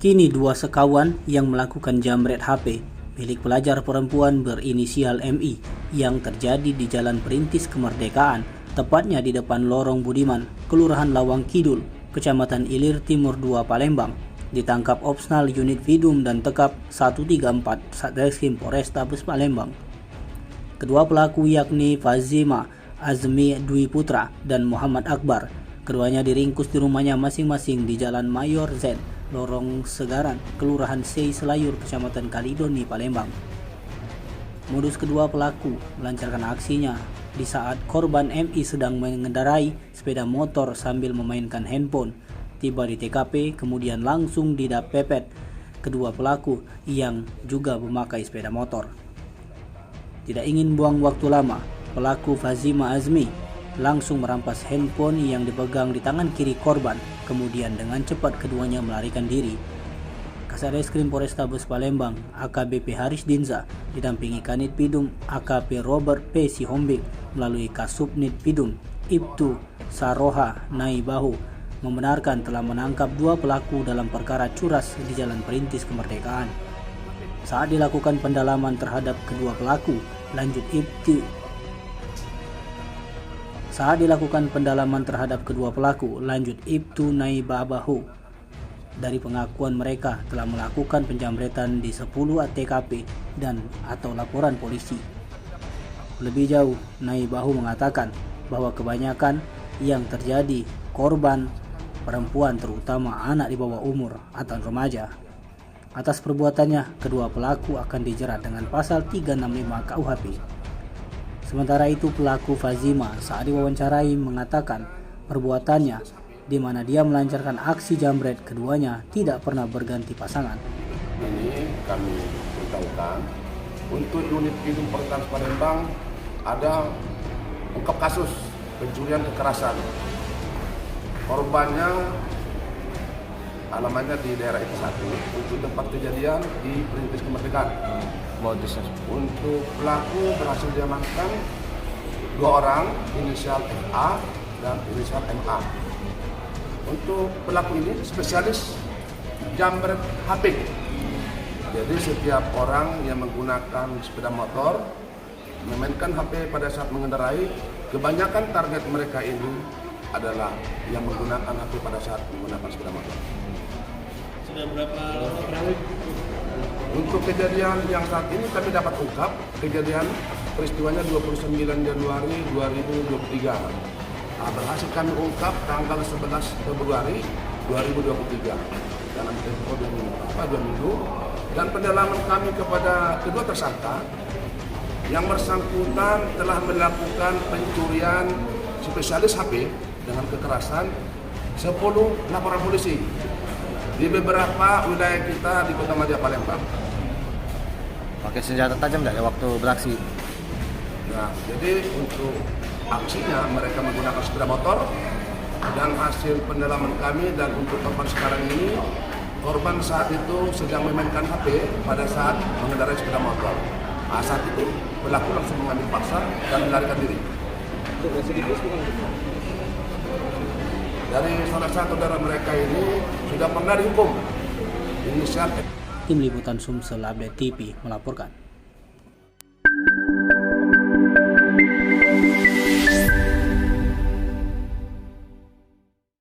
Kini dua sekawan yang melakukan jambret HP milik pelajar perempuan berinisial MI yang terjadi di Jalan Perintis Kemerdekaan, tepatnya di depan Lorong Budiman, Kelurahan Lawang Kidul, Kecamatan Ilir Timur 2 Palembang, ditangkap Opsnal Unit Vidum dan Tekap 134 Satreskrim Polrestabes Palembang. Kedua pelaku yakni Fazima Azmi Dwi Putra dan Muhammad Akbar. Keduanya diringkus di rumahnya masing-masing di Jalan Mayor Z, Lorong Segaran, Kelurahan Sei Selayur, Kecamatan Kalidoni, Palembang. Modus kedua pelaku melancarkan aksinya di saat korban MI sedang mengendarai sepeda motor sambil memainkan handphone. Tiba di TKP, kemudian langsung didapepet kedua pelaku yang juga memakai sepeda motor. Tidak ingin buang waktu lama, pelaku Fazima Azmi langsung merampas handphone yang dipegang di tangan kiri korban. Kemudian dengan cepat keduanya melarikan diri. Kasatreskrim Polrestabes Palembang AKBP Haris Dinza didampingi Kanit Pidum AKP Robert P. Sihombing melalui Kasubnit Pidum Ibtu Saroha Naibahu membenarkan telah menangkap dua pelaku dalam perkara curas di Jalan Perintis Kemerdekaan. Saat dilakukan pendalaman terhadap kedua pelaku, lanjut Ibtu Naibahu. Dari pengakuan mereka telah melakukan penjambretan di 10 TKP dan atau laporan polisi. Lebih jauh, Naibahu mengatakan bahwa kebanyakan yang terjadi korban perempuan, terutama anak di bawah umur atau remaja. Atas perbuatannya, kedua pelaku akan dijerat dengan pasal 365 KUHP. Sementara itu, pelaku Fazima saat diwawancarai mengatakan perbuatannya di mana dia melancarkan aksi jambret keduanya tidak pernah berganti pasangan. Ini kami beritahukan untuk unit Vidum Polrestabes Palembang ada ungkap kasus pencurian kekerasan. Korbannya alamannya di daerah itu satu, untuk tempat kejadian di Perintis Kemerdekaan. Modusnya untuk pelaku berhasil diamankan 2 orang, inisial FA dan inisial MA. Untuk pelaku ini spesialis jambret HP. Jadi setiap orang yang menggunakan sepeda motor memainkan HP pada saat mengendarai, kebanyakan target mereka ini adalah yang menggunakan HP pada saat menggunakan sepeda motor. Sudah berapa lama terakhir? Untuk kejadian yang saat ini kami dapat ungkap, kejadian peristiwanya 29 Januari 2023. Berhasil kami ungkap tanggal 11 Februari 2023 dalam tempo 2 minggu. Dan pendalaman kami kepada kedua tersangka yang bersangkutan telah melakukan pencurian spesialis HP dengan kekerasan 10 laporan polisi di beberapa wilayah kita di Kota Madya Palembang. Pakai senjata tajam nggak ya waktu beraksi? Nah, jadi untuk aksinya mereka menggunakan sepeda motor, dan hasil pendalaman kami dan untuk tempat sekarang ini, korban saat itu sedang memainkan HP pada saat mengendarai sepeda motor. Saat itu pelaku langsung mengambil paksa dan melarikan diri. Dari salah satu saudara mereka ini sudah pernah dihukum. Inisial Tim Liputan Sumsel Update TV melaporkan.